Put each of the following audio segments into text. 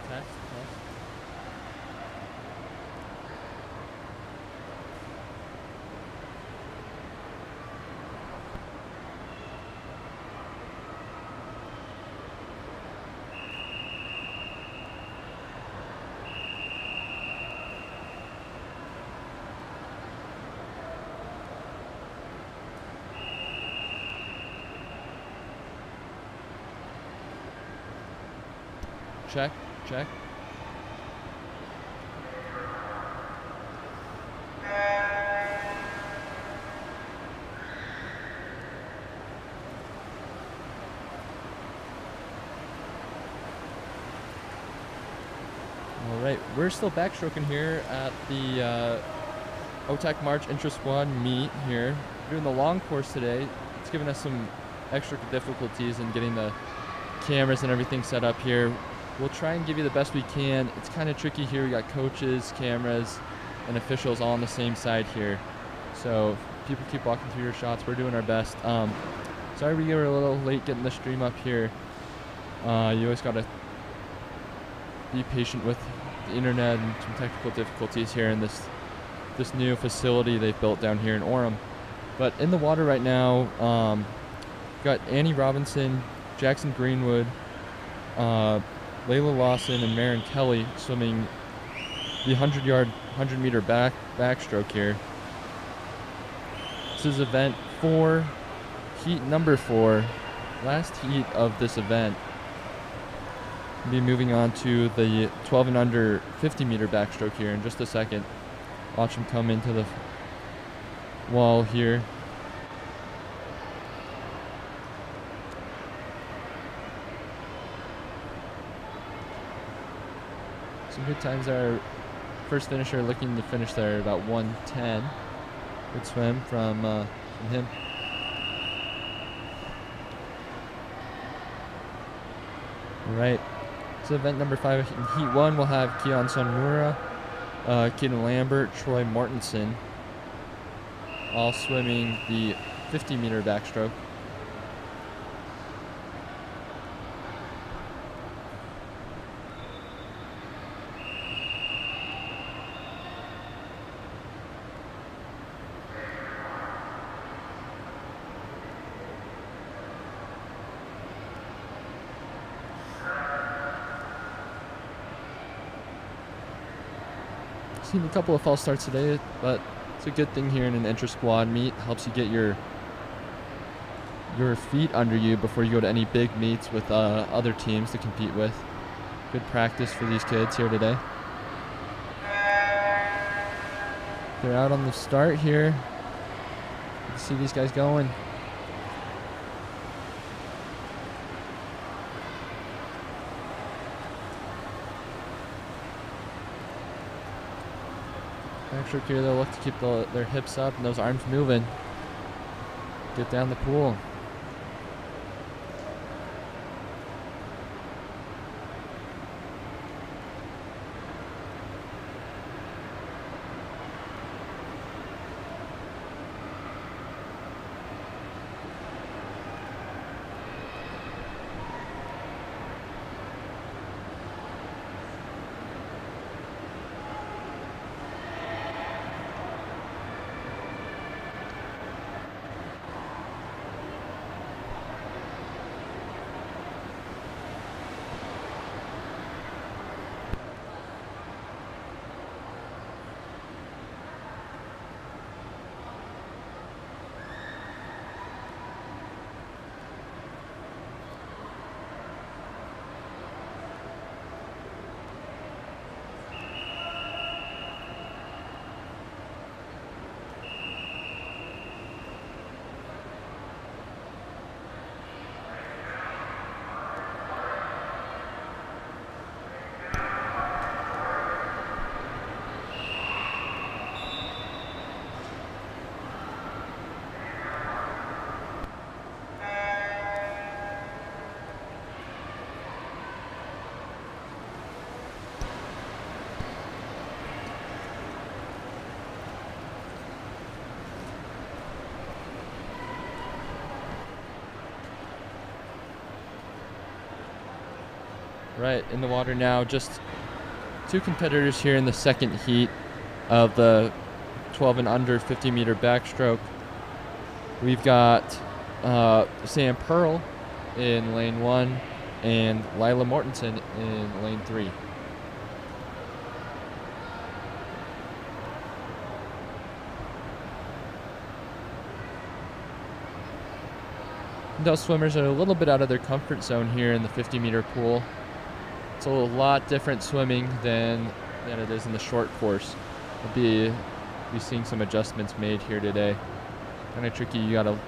Test, test. Check, check. All right, we're still backstroking here at the OTAC March Intra-squad meet here. We're doing the long course today. It's given us some extra difficulties in getting the cameras and everything set up here. We'll try and give you the best we can. It's kind of tricky here. We got coaches, cameras, and officials all on the same side here. So if people keep walking through your shots, we're doing our best. Sorry we were a little late getting the stream up here. You always got to be patient with the internet and some technical difficulties here in this new facility they've built down here in Orem. But in the water right now, got Annie Robinson, Jackson Greenwood, Layla Lawson, and Marin Kelly swimming the 100-meter backstroke here. This is event 4, heat number 4, last heat of this event. We'll be moving on to the 12 and under 50-meter backstroke here in just a second. Watch them come into the wall here. Some good times there. First finisher looking to finish there about 1:10. Good swim from him. All right. So event number 5 in heat 1, we'll have Keon Sonmura, Keaton Lambert, Troy Mortensen, all swimming the 50-meter backstroke. Seen a couple of false starts today, but it's a good thing here in an intra-squad meet. Helps you get your feet under you before you go to any big meets with other teams to compete with. Good practice for these kids here today. They're out on the start here. You can see these guys going. Backstroke here, they'll look to keep their hips up and those arms moving. Get down the pool. Right, in the water now. Just two competitors here in the second heat of the 12 and under 50-meter backstroke. We've got Sam Pearl in lane 1 and Lila Mortensen in lane 3. Those swimmers are a little bit out of their comfort zone here in the 50-meter pool. It's a lot different swimming than it is in the short course. We'll be seeing some adjustments made here today. Kind of tricky. You gotta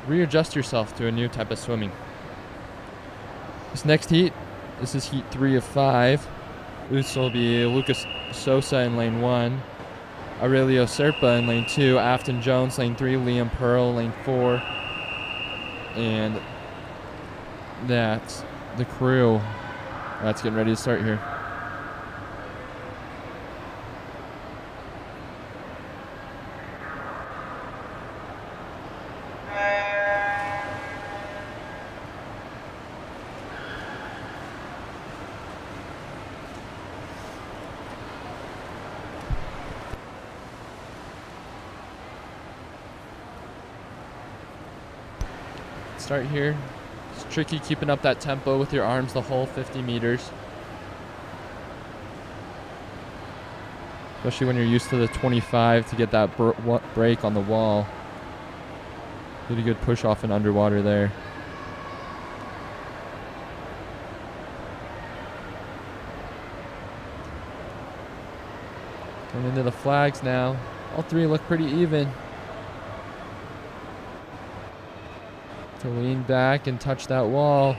readjust yourself to a new type of swimming. This next heat, this is heat 3 of 5. This will be Lucas Sosa in lane 1, Aurelio Serpa in lane 2, Afton Jones lane 3, Liam Pearl lane 4, and that's the crew. That's getting ready to start here. Start here. It's tricky keeping up that tempo with your arms the whole 50 meters. Especially when you're used to the 25 to get that break on the wall. Get a good push off and underwater there. Going into the flags now. All three look pretty even. To lean back and touch that wall.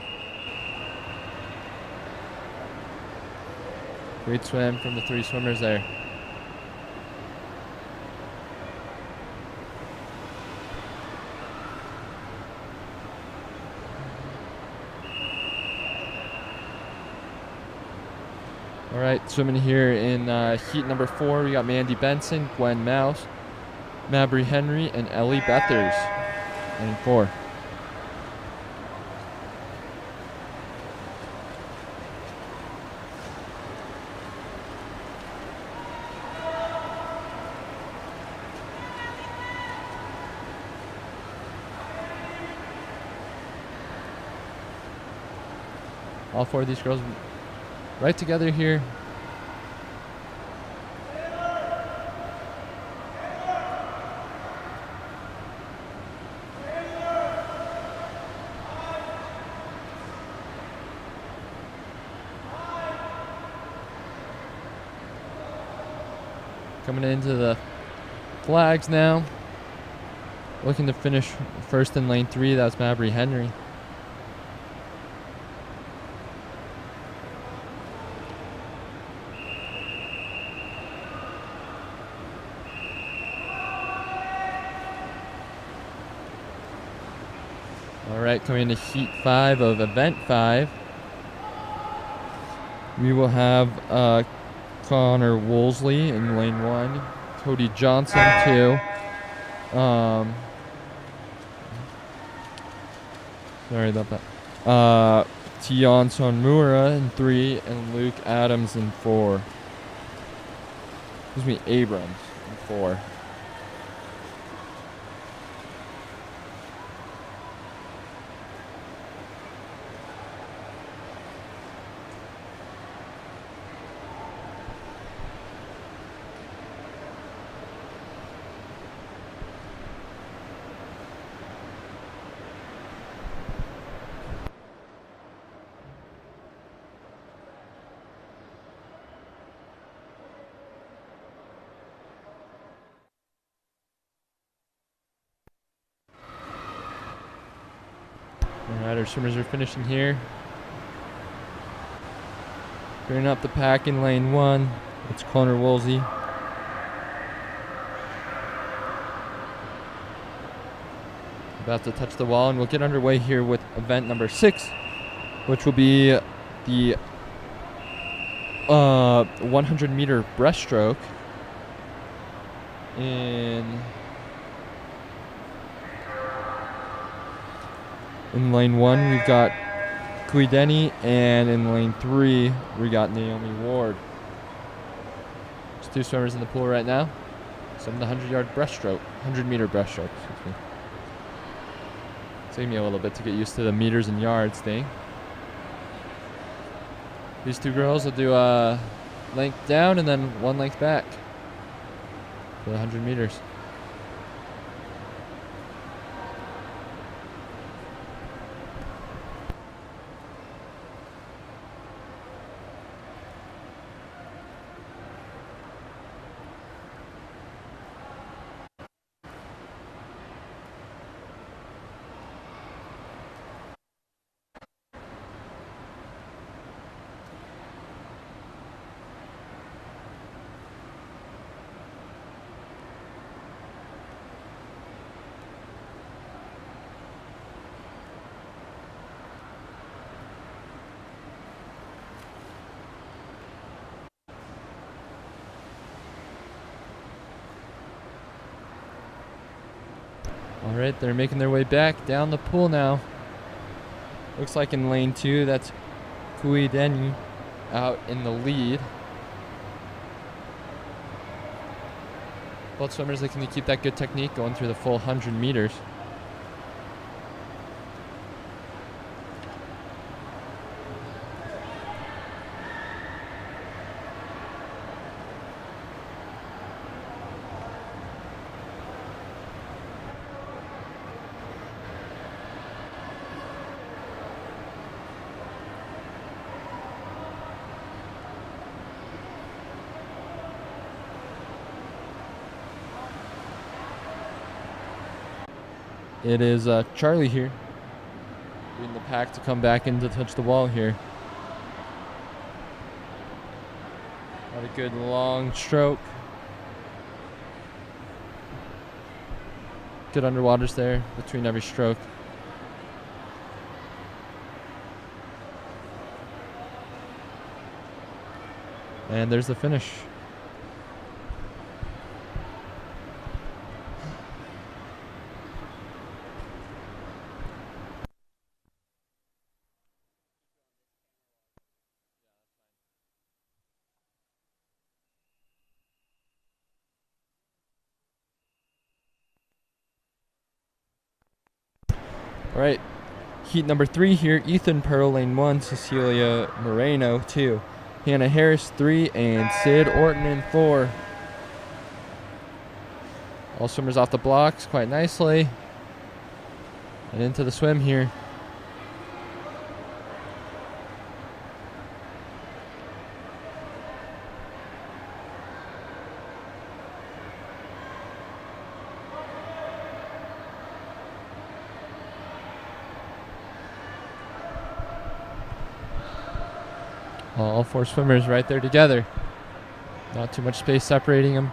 Great swim from the three swimmers there. All right, swimming here in heat number 4, we got Mandy Benson, Gwen Mouse, Mabry Henry, and Ellie Bethers in 4. All 4 of these girls right together here. Coming into the flags now. Looking to finish first in lane 3, that's Mabry Henry. Alright, coming into heat 5 of event 5. We will have Connor Woolsey in lane 1, Cody Johnson 2, sorry about that, Tion Sonmura in 3, and Luke Adams in 4. Excuse me, Abrams in 4. Alright, our swimmers are finishing here. Clearing up the pack in lane 1. It's Connor Woolsey. About to touch the wall, and we'll get underway here with event number 6, which will be the 100-meter breaststroke in lane 1, we've got Kuideni, and in lane 3, we got Naomi Ward. There's 2 swimmers in the pool right now. Some of the 100-yard breaststroke, 100-meter breaststroke, excuse me. It's taking me a little bit to get used to the meters and yards thing. These 2 girls will do a length down and then 1 length back for the 100 meters. All right, they're making their way back down the pool now. Looks like in lane 2, that's Kuideni out in the lead. Both swimmers looking to keep that good technique going through the full 100 meters. It is Charlie here, leading the pack to come back in to touch the wall here. Got a good long stroke. Good underwaters there between every stroke. And there's the finish. All right, heat number 3 here. Ethan Pearl, lane 1. Cecilia Moreno, 2. Hannah Harris, 3. And Sid Orton in 4. All swimmers off the blocks quite nicely. And into the swim here. All 4 swimmers right there together. Not too much space separating them.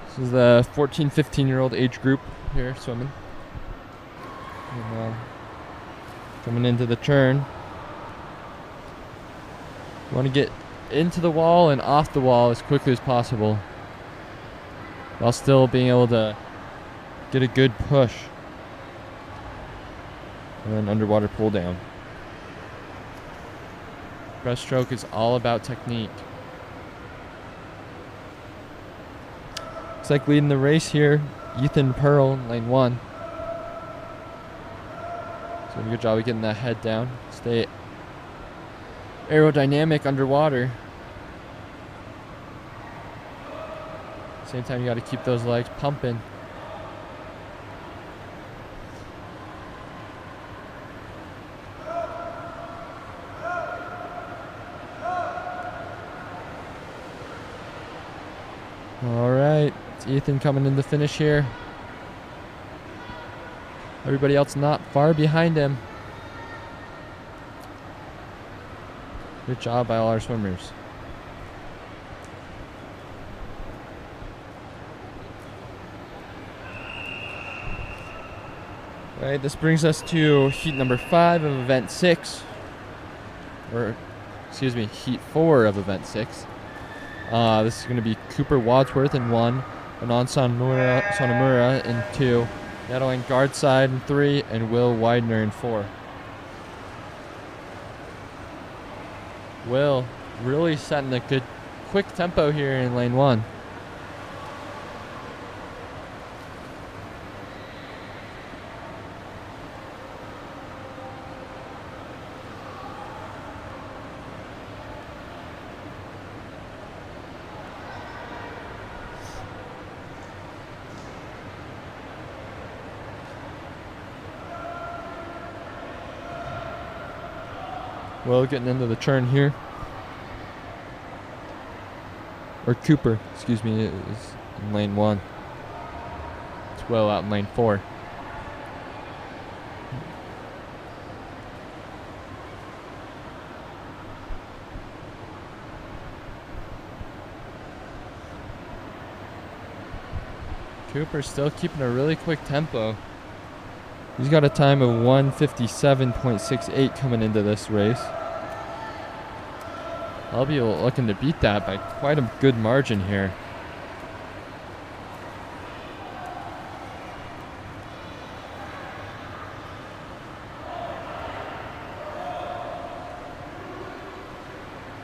This is the 14, 15-year-old age group here swimming. And, coming into the turn. You want to get into the wall and off the wall as quickly as possible, while still being able to get a good push. And then underwater pull down. Breaststroke is all about technique. Looks like leading the race here, Ethan Pearl, lane 1. So doing a good job of getting that head down. Stay aerodynamic underwater. Same time, you got to keep those legs pumping. All right, it's Ethan coming in the finish here. Everybody else not far behind him. Good job by all our swimmers. All right, this brings us to heat number 5 of event 6. Or, excuse me, heat 4 of event 6. This is going to be Cooper Wadsworth in 1, Anand Sonamura in 2, Battling guard side in 3 and Will Widener in 4. Will really setting a good quick tempo here in lane 1. Will getting into the turn here. Or Cooper, excuse me, is in lane 1. It's Will out in lane 4. Cooper still keeping a really quick tempo. He's got a time of 1:57.68 coming into this race. I'll be looking to beat that by quite a good margin here.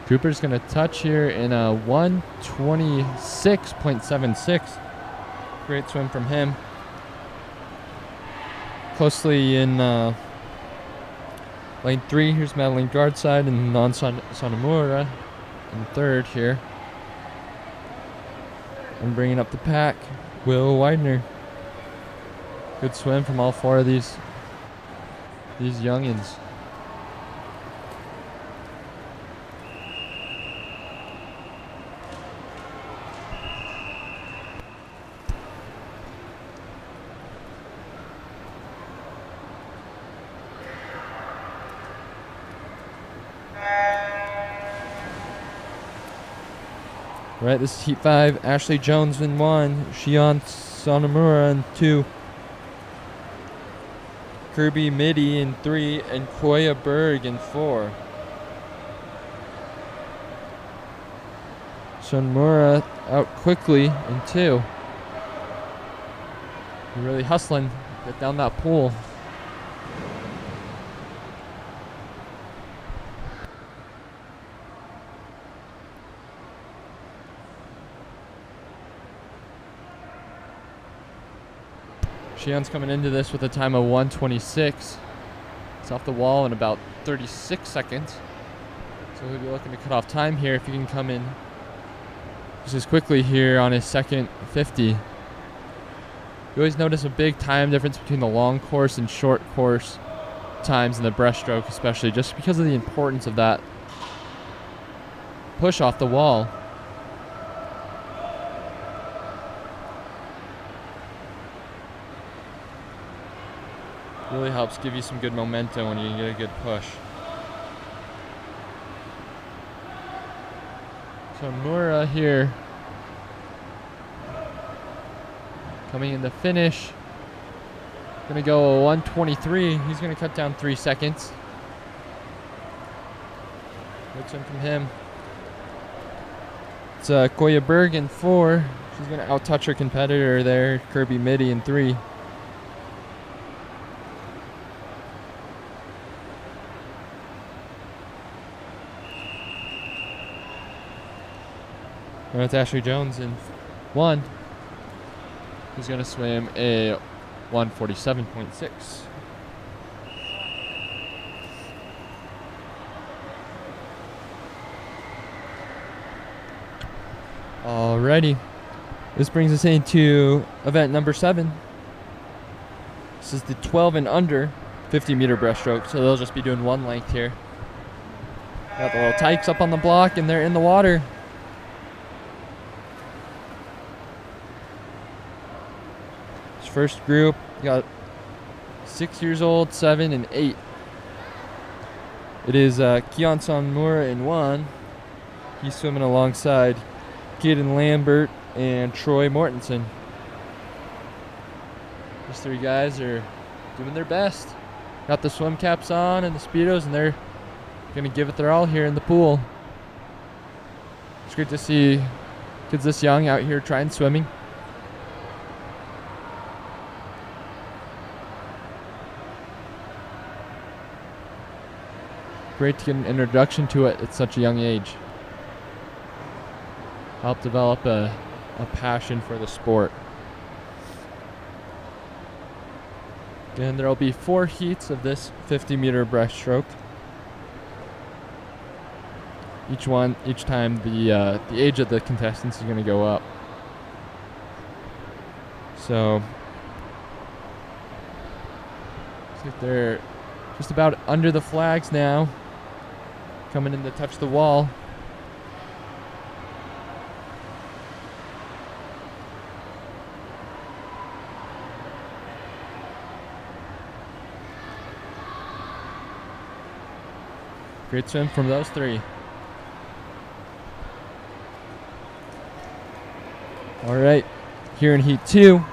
Cooper's going to touch here in a 1:26.76. Great swim from him. Closely in lane 3, here's Madeline guard side and Non Sonamura in 3rd here. And bringing up the pack, Will Widener. Good swim from all 4 of these youngins. Right, this is Heat 5. Ashley Jones in 1. Shion Sonamura in 2. Kirby Mitty in 3. And Koya Berg in 4. Sonamura out quickly in 2. You're really hustling. Get down that pool. Shion's coming into this with a time of 1:26. It's off the wall in about 36 seconds. So he'll be looking to cut off time here if he can come in just as quickly here on his second 50. You always notice a big time difference between the long course and short course times in the breaststroke, especially just because of the importance of that push off the wall. Really helps give you some good momentum when you get a good push. So Mura here coming in the finish. Gonna go 1:23. He's gonna cut down 3 seconds. Good swim from him. It's Koya Berg in 4. She's gonna out-touch her competitor there, Kirby Mitty in 3. And it's Ashley Jones in 1. He's going to swim a 1:47.6. Alrighty. This brings us into event number 7. This is the 12 and under 50-meter breaststroke, so they'll just be doing 1 length here. Got the little tykes up on the block, and they're in the water. First group, you got 6 years old, 7, and 8. It is Kion Sonmura in 1. He's swimming alongside Kaden Lambert and Troy Mortensen. These 3 guys are doing their best. Got the swim caps on and the Speedos, and they're going to give it their all here in the pool. It's great to see kids this young out here trying swimming. Great to get an introduction to it at such a young age. Help develop a passion for the sport. And there will be 4 heats of this 50-meter breaststroke. Each time the age of the contestants is going to go up. So looks like they're just about under the flags now, coming in to touch the wall. Great swim from those 3. All right, here in Heat 2,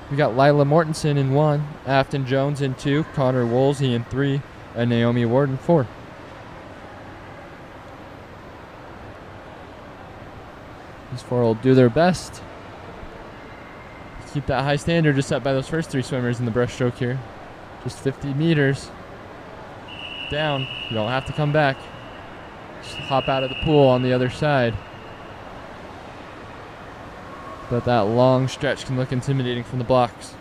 we got Lila Mortensen in 1, Afton Jones in 2, Connor Woolsey in 3, and Naomi Ward in 4. These 4 will do their best to keep that high standard just set by those first 3 swimmers in the breaststroke here. Just 50 meters down. You don't have to come back. Just hop out of the pool on the other side. But that long stretch can look intimidating from the blocks.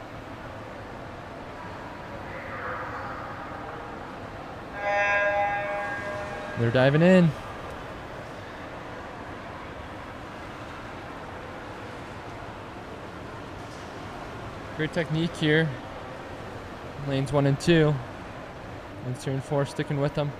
They're diving in. Great technique here. Lanes 1 and 2. Lanes 3 and 4 sticking with them.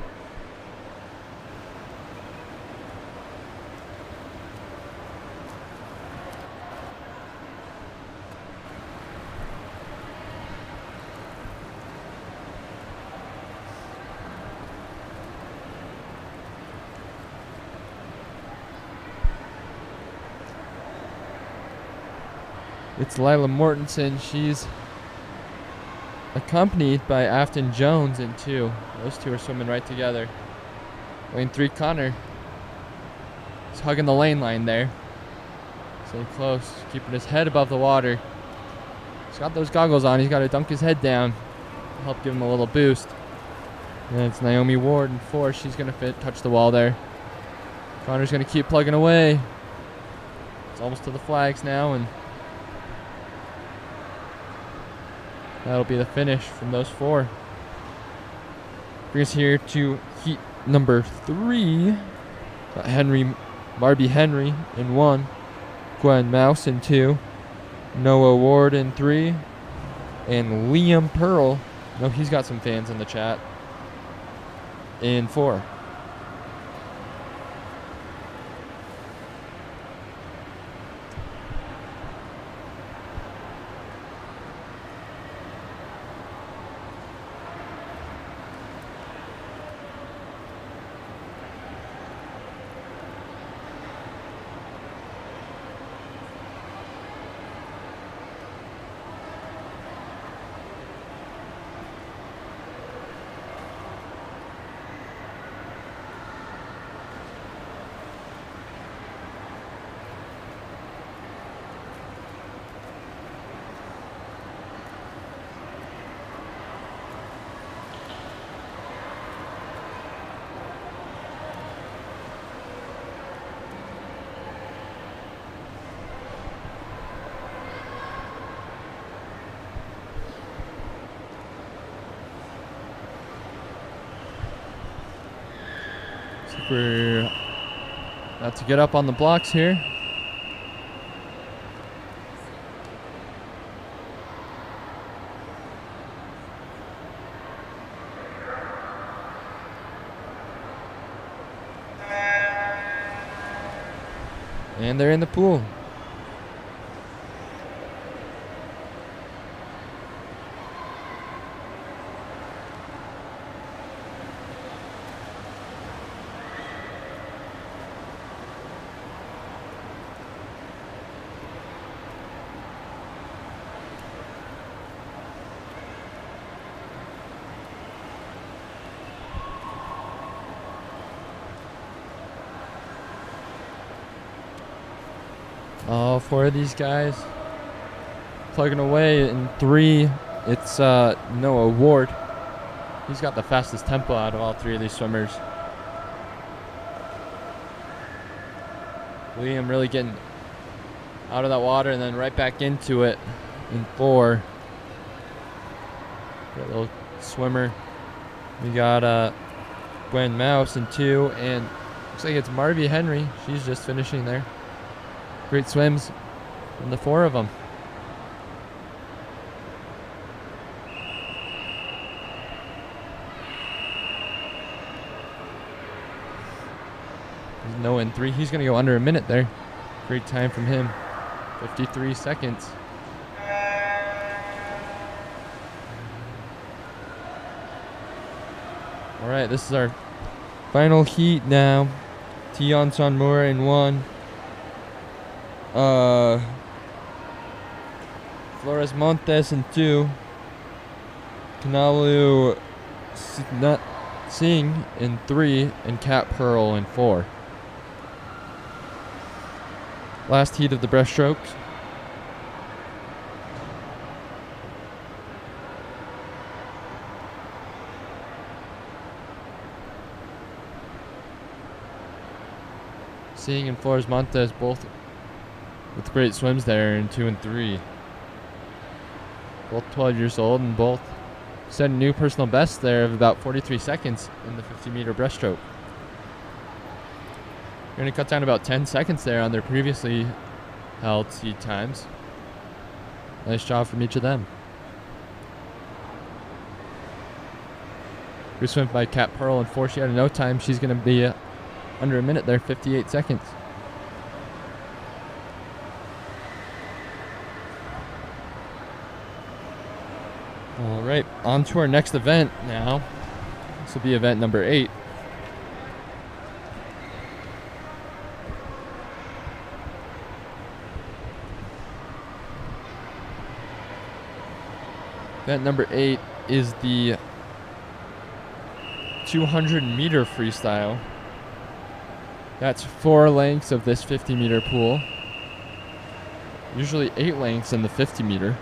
It's Lila Mortensen. She's accompanied by Afton Jones in 2. Those 2 are swimming right together. Lane 3, Connor. He's hugging the lane line there. Staying close, keeping his head above the water. He's got those goggles on. He's got to dunk his head down. Help give him a little boost. And it's Naomi Ward in 4. She's going to touch the wall there. Connor's going to keep plugging away. It's almost to the flags now, and that'll be the finish from those 4. Brings us here to heat number 3. Got Barbie Henry in 1. Gwen Mouse in 2. Noah Ward in 3. And Liam Pearl, no, he's got some fans in the chat, in 4. We're about to get up on the blocks here. And they're in the pool. All 4 of these guys plugging away. In 3, it's Noah Ward. He's got the fastest tempo out of all three of these swimmers. Liam really getting out of that water and then right back into it in 4. Got a little swimmer. We got Gwen Mouse in 2, and looks like it's Marby Henry. She's just finishing there. Great swims from the 4 of them. No in 3. He's going to go under a minute there. Great time from him. 53 seconds. All right, this is our final heat now. Tion Sonmura in 1. Flores Montes in 2. Kanalu Singh in 3. And Kat Pearl in 4. Last heat of the breaststrokes. Singh and Flores Montes both with great swims there in 2 and 3. Both 12 years old and both set a new personal best there of about 43 seconds in the 50-meter breaststroke. We're going to cut down about 10 seconds there on their previously held seed times. Nice job from each of them. Good swim by Kat Pearl in 4. She had a no time. She's going to be under a minute there, 58 seconds. All right, on to our next event now. This will be event number 8. Event number 8 is the 200-meter freestyle. That's 4 lengths of this 50-meter pool. Usually 8 lengths in the 50-meter.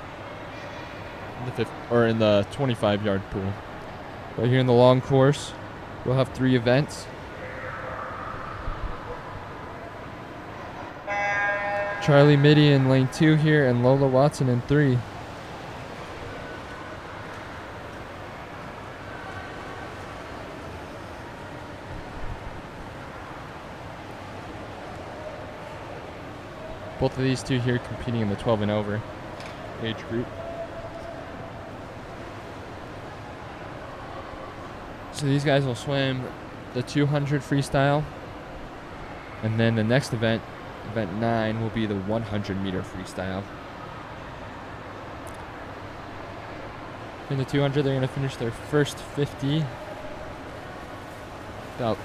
In the 25-yard pool. But here in the long course, we'll have 3 events. Charlie Mitty in lane 2 here, and Lola Watson in 3. Both of these two here competing in the 12 and over age group. So these guys will swim the 200 freestyle, and then the next event, event 9, will be the 100-meter freestyle. In the 200, they're going to finish their first 50 about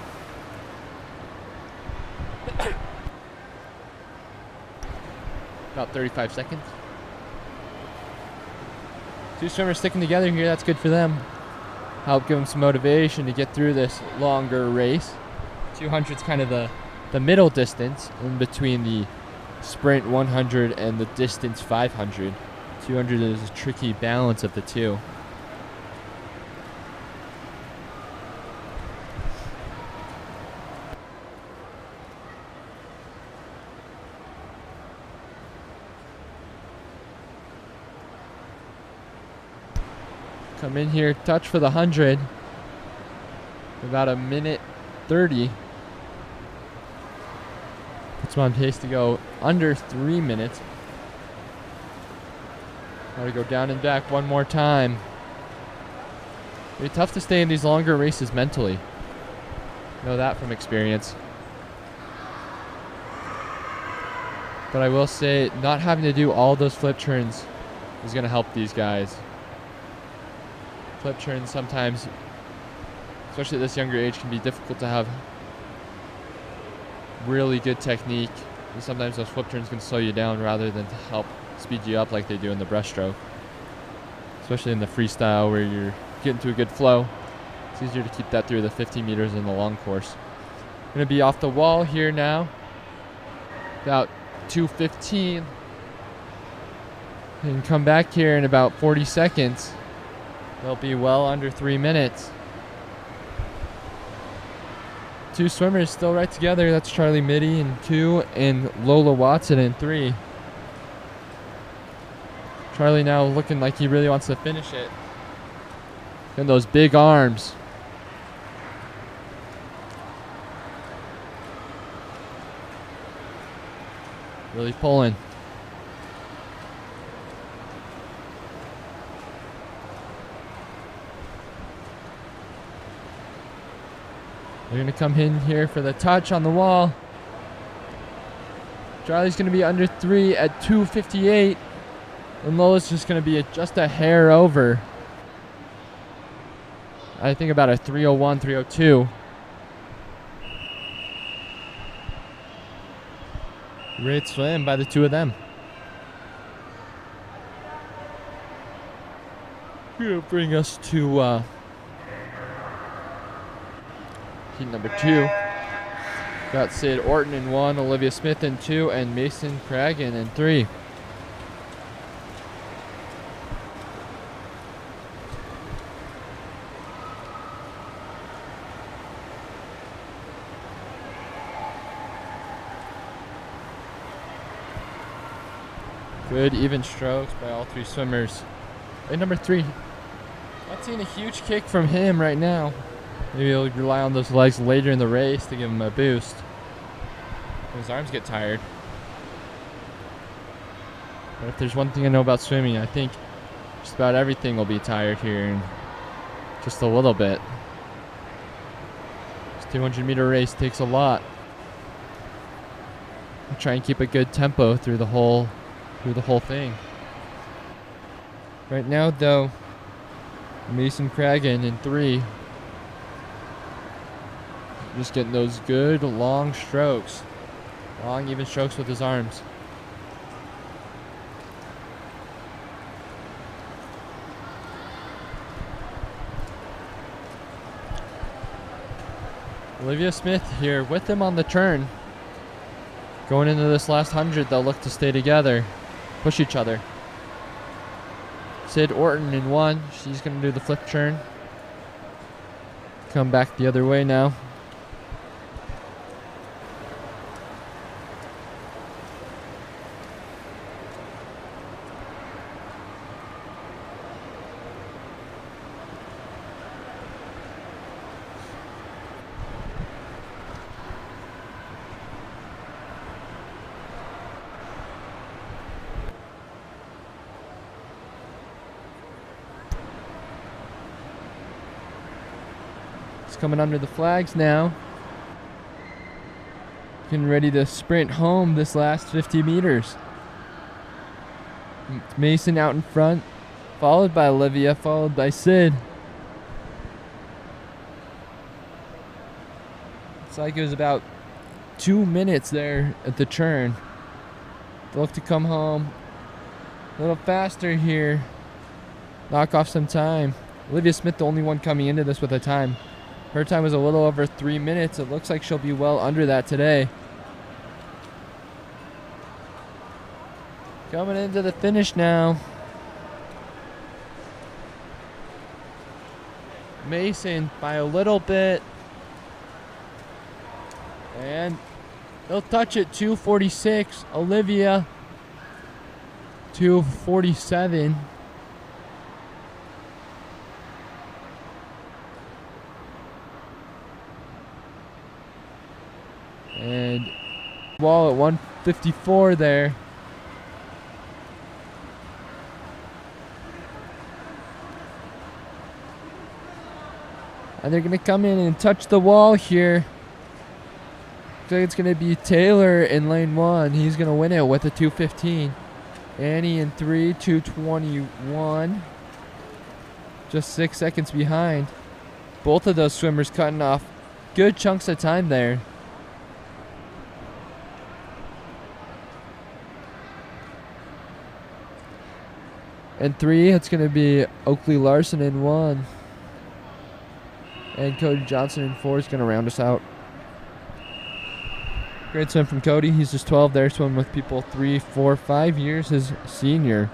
35 seconds. 2 swimmers sticking together here, that's good for them. Help give them some motivation to get through this longer race. 200 is kind of the middle distance in between the sprint 100 and the distance 500. 200 is a tricky balance of the two. Come in here, touch for the 100. About a minute 30. Puts them on pace to go under 3 minutes. Got to go down and back one more time. It'll be tough to stay in these longer races mentally. Know that from experience. But I will say, not having to do all those flip turns is going to help these guys. Flip turns sometimes, especially at this younger age, can be difficult to have really good technique. And sometimes those flip turns can slow you down rather than to help speed you up like they do in the breaststroke. Especially in the freestyle where you're getting to a good flow. It's easier to keep that through the 50 meters in the long course. Going to be off the wall here now. About 2:15. And come back here in about 40 seconds. They'll be well under 3 minutes. 2 swimmers still right together. That's Charlie Mitty in 2 and Lola Watson in 3. Charlie now looking like he really wants to finish it. And those big arms. Really pulling. They're going to come in here for the touch on the wall. Charlie's going to be under 3 at 2:58. And Lola's just going to be just a hair over. I think about a 3:01, 3:02. Great swim by the 2 of them. Gonna bring us to heat number 2. Got Sid Orton in 1, Olivia Smith in 2, and Mason Cragen in 3. Good even strokes by all 3 swimmers. And number 3, not seeing a huge kick from him right now. Maybe he'll rely on those legs later in the race to give him a boost. His arms get tired. But if there's one thing I know about swimming, I think just about everything will be tired here in just a little bit. This 200-meter race takes a lot. I'll try and keep a good tempo through the whole thing. Right now, though, Mason Cragen in 3. Just getting those good long strokes. Long, even strokes with his arms. Olivia Smith here with him on the turn. Going into this last 100, they'll look to stay together. Push each other. Sid Orton in 1. She's going to do the flip turn. Come back the other way now. Coming under the flags now. Getting ready to sprint home this last 50 meters. It's Mason out in front, followed by Olivia, followed by Sid. Looks like it was about 2 minutes there at the turn. They'll look to come home a little faster here. Knock off some time. Olivia Smith, the only one coming into this with a time. Her time was a little over 3 minutes. It looks like she'll be well under that today. Coming into the finish now. Mason by a little bit. And they'll touch it, 2:46. Olivia, 2:47. And wall at 1:54 there. And they're going to come in and touch the wall here. Looks like it's going to be Taylor in lane 1. He's going to win it with a 2:15. Annie in 3, 2:21. Just 6 seconds behind. Both of those swimmers cutting off good chunks of time there. And 3, it's going to be Oakley Larson in 1. And Cody Johnson in 4 is going to round us out. Great swim from Cody. He's just 12 there, swimming with people 3, 4, 5 years his senior.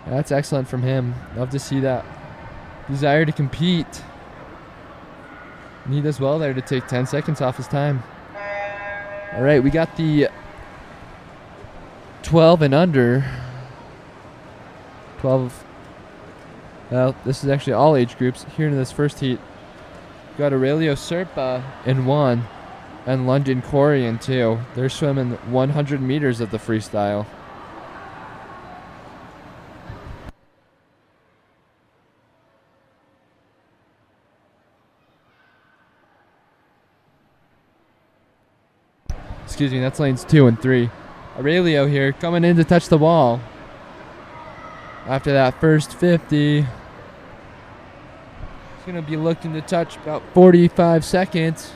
That's excellent from him. Love to see that desire to compete. And he does well there to take 10 seconds off his time. All right, we got the 12 and under. 12. Well, this is actually all age groups here in this first heat. We got Aurelio Serpa in 1 and London Corey in 2. They're swimming 100 meters of the freestyle. Excuse me, that's lanes 2 and 3. Aurelio here coming in to touch the wall. After that first 50, he's going to be looking to touch about 45 seconds.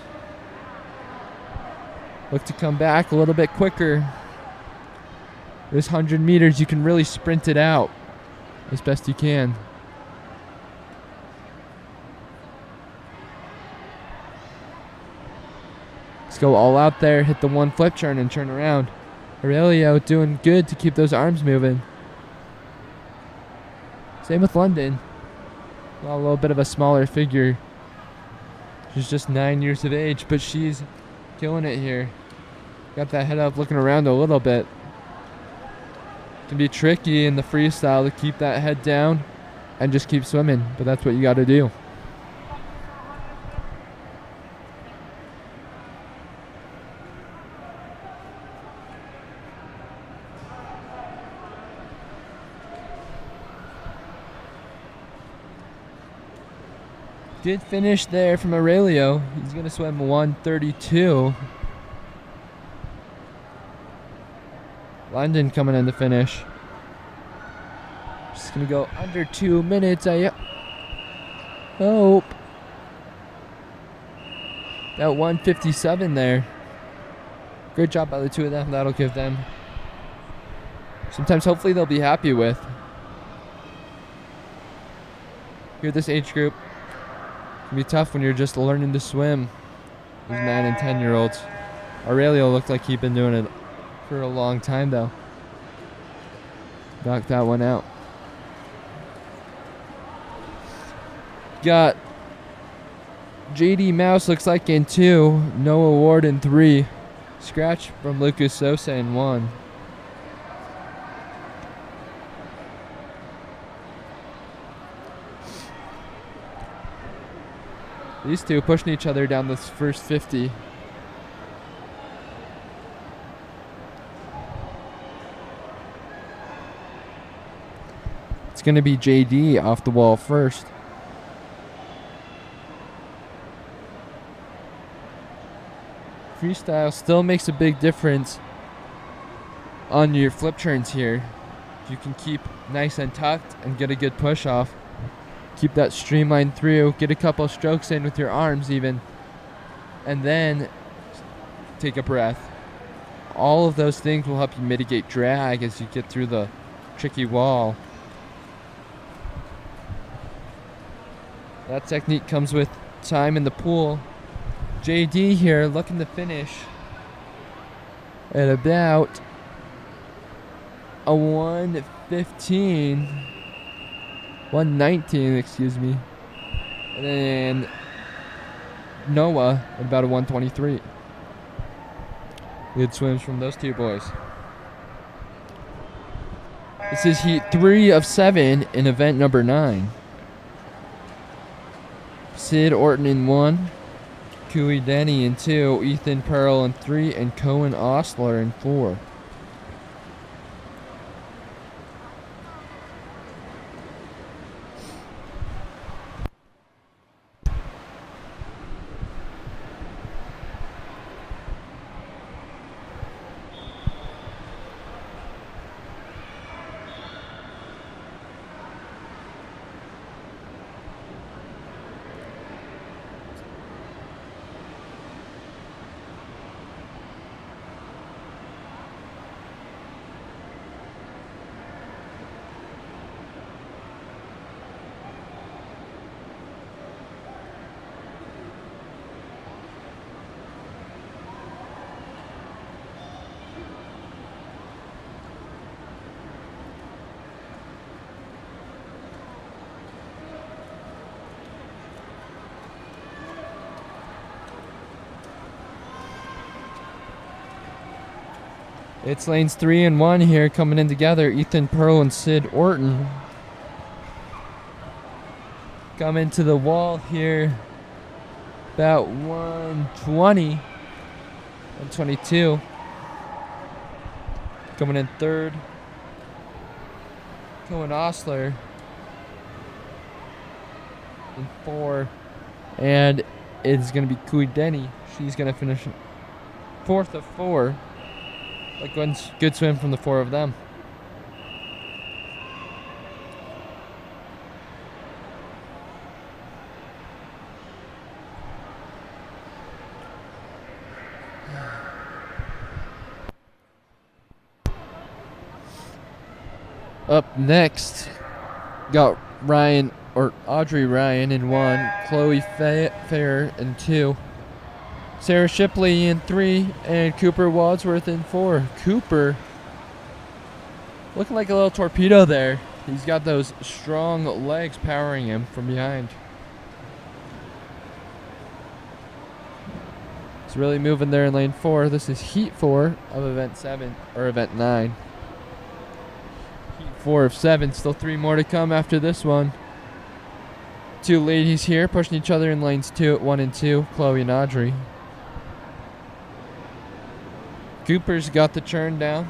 Look to come back a little bit quicker. This 100 meters, you can really sprint it out as best you can. Let's go all out there, hit the one flip turn and turn around. Aurelio doing good to keep those arms moving. Same with London. Well, a little bit of a smaller figure. She's just 9 years of age, but she's killing it here. Got that head up, looking around a little bit. Can be tricky in the freestyle to keep that head down and just keep swimming, but that's what you got to do. Good finish there from Aurelio. He's going to swim 1:32. London coming in to finish. Just going to go under 2 minutes. I hope. That 1:57 there. Great job by the two of them. That'll give them sometimes hopefully they'll be happy with. Here, this age group. It can be tough when you're just learning to swim. These 9 and 10-year-olds. Aurelio looked like he'd been doing it for a long time, though. Knocked that one out. Got JD Mouse, looks like, in 2. Noah Ward in 3. Scratch from Lucas Sosa in 1. These two pushing each other down this first 50. It's going to be JD off the wall first. Freestyle still makes a big difference on your flip turns here. If you can keep nice and tucked and get a good push off. Keep that streamlined through, get a couple strokes in with your arms even, and then take a breath. All of those things will help you mitigate drag as you get through the tricky wall. That technique comes with time in the pool. JD here looking to finish at about a 1:15. 1:19, excuse me. And then Noah at about a 1:23. Good swims from those two boys. This is heat 3 of 7 in event number 9. Sid Orton in 1, Cooey Denny in 2, Ethan Pearl in 3, and Cohen Osler in 4. It's lanes 3 and 1 here coming in together. Ethan Pearl and Sid Orton come into the wall here. About 120, 122. Coming in third. Cohen Osler in 4. And it's going to be Kui Denny. She's going to finish 4th of 4. Like good swim from the 4 of them. Up next, got Audrey Ryan in 1, Chloe Fair in 2. Sarah Shipley in 3, and Cooper Wadsworth in 4. Cooper looking like a little torpedo there. He's got those strong legs powering him from behind. He's really moving there in lane 4. This is heat 4 of event 7, or event 9. Heat 4 of 7, still 3 more to come after this one. 2 ladies here pushing each other in lanes 1 and 2, Chloe and Audrey. Cooper's got the churn down.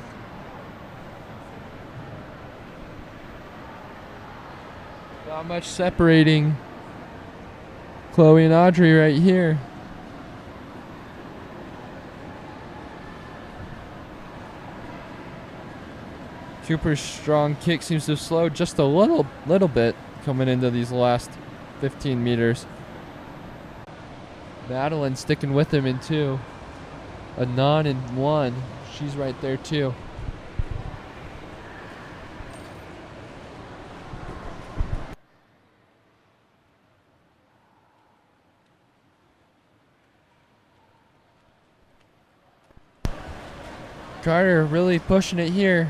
Not much separating Chloe and Audrey right here. Cooper's strong kick seems to have slowed just a little bit coming into these last 15 meters. Madeline sticking with him in 2. Anon in 1. She's right there too. Carter really pushing it here.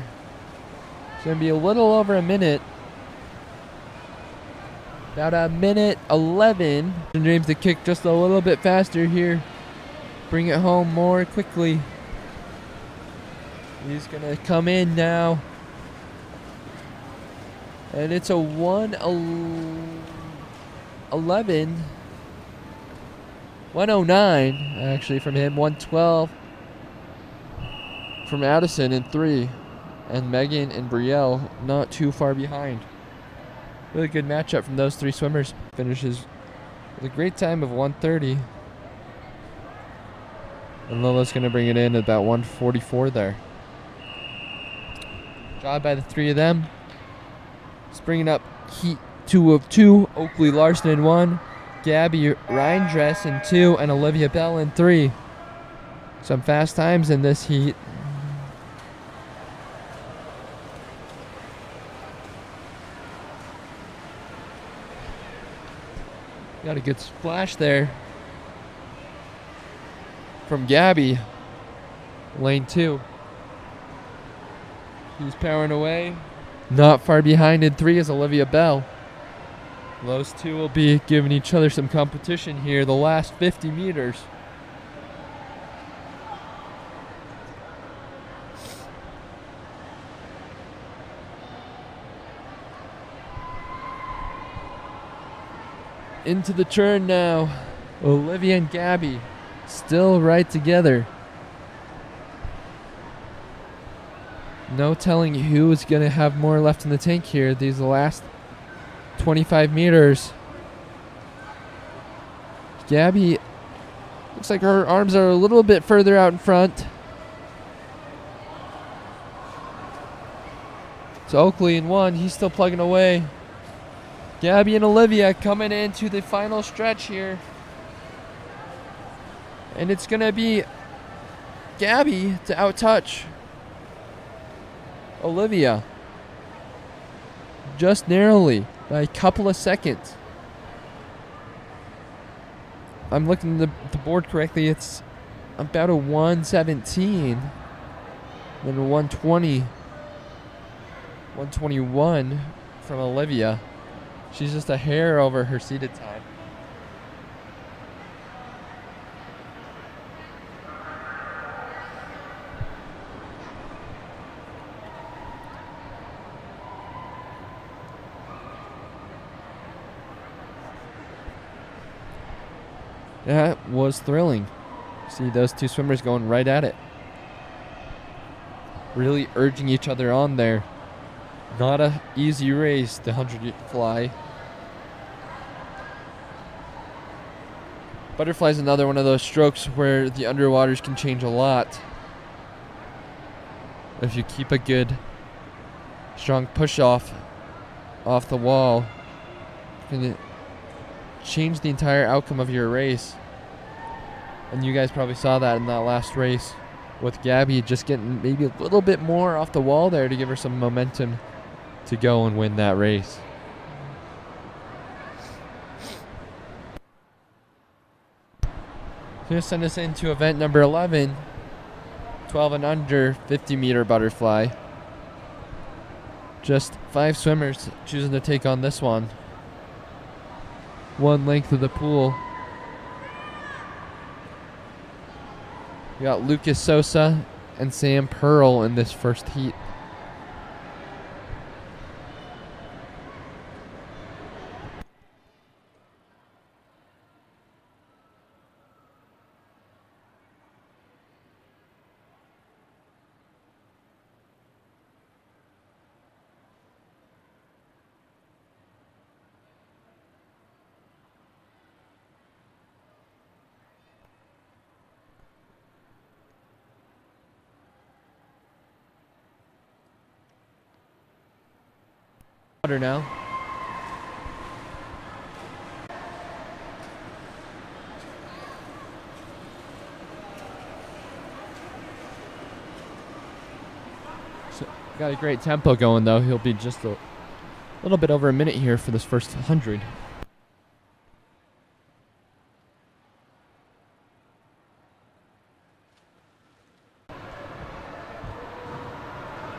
It's going to be a little over a minute. About a minute 11. James to kick just a little bit faster here. Bring it home more quickly. He's going to come in now. And it's a 1:11. 1:09 actually from him. 1:12 from Addison in 3. And Megan and Brielle not too far behind. Really good matchup from those 3 swimmers. Finishes with a great time of 1:30. And Lola's going to bring it in at about 1:44 there. Job by the 3 of them. Just bringing up heat 2 of 2. Oakley Larson in 1. Gabby Reindress in 2. And Olivia Bell in 3. Some fast times in this heat. Got a good splash there from Gabby. Lane 2. He's powering away. Not far behind in 3 is Olivia Bell. Those 2 will be giving each other some competition here the last 50 meters. Into the turn now. Olivia and Gabby still right together. No telling who is going to have more left in the tank here. These last 25 meters. Gabby looks like her arms are a little bit further out in front. It's Oakley in 1. He's still plugging away. Gabby and Olivia coming into the final stretch here. And it's going to be Gabby to outtouch Olivia. Just narrowly by a couple of seconds. I'm looking at the board correctly. It's about a 1:17. Then a 1:20. 1:21 from Olivia. She's just a hair over her seated time. That was thrilling. See those two swimmers going right at it. Really urging each other on there. Not a easy race, the 100 fly. Butterfly is another one of those strokes where the underwaters can change a lot. If you keep a good, strong push off the wall, you can change the entire outcome of your race. And you guys probably saw that in that last race with Gabby just getting maybe a little bit more off the wall there to give her some momentum to go and win that race. Going to send us into event number 11, 12 and under 50-meter butterfly. Just 5 swimmers choosing to take on this one. One length of the pool. We got Lucas Sosa and Sam Pearl in this first heat. Now. So, got a great tempo going though. He'll be just a little bit over a minute here for this first 100.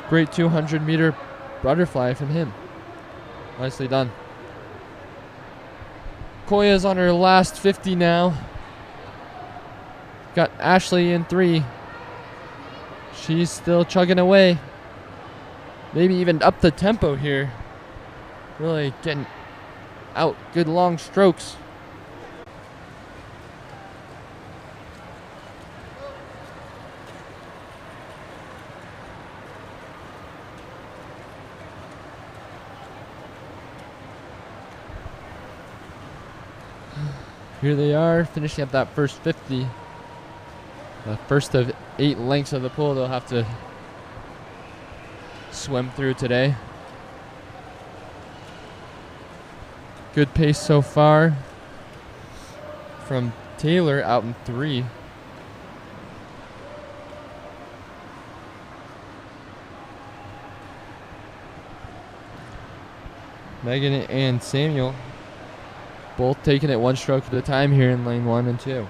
Great 200-meter butterfly from him. Nicely done. Koya's on her last 50 now. Got Ashley in 3. She's still chugging away. Maybe even up the tempo here. Really getting out good long strokes. Here they are, finishing up that first 50. The first of 8 lengths of the pool they'll have to swim through today. Good pace so far from Taylor out in 3. Megan and Samuel both taking it one stroke at a time here in lane 1 and 2.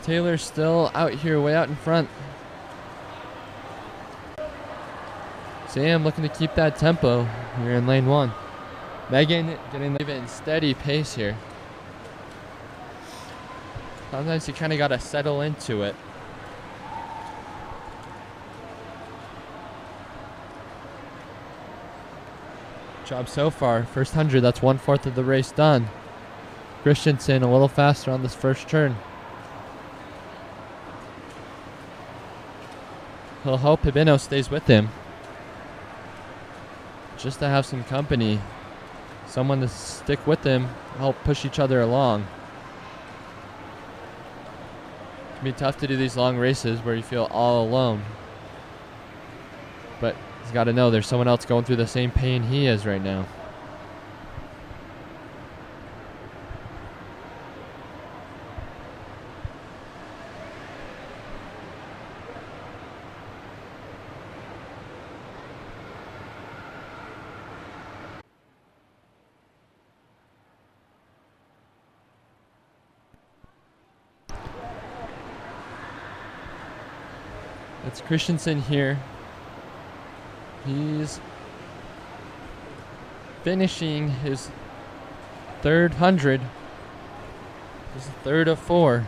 Taylor's still out here, way out in front. Sam looking to keep that tempo here in lane 1. Megan getting even steady pace here. Sometimes you kind of got to settle into it. Job so far. First 100, that's 1/4 of the race done. Christensen a little faster on this first turn. He'll hope Hibino stays with him. Just to have some company. Someone to stick with him, help push each other along. be tough to do these long races where you feel all alone. But he's got to know there's someone else going through the same pain he is right now. It's Christensen here. He's finishing his third 100. His third of 4.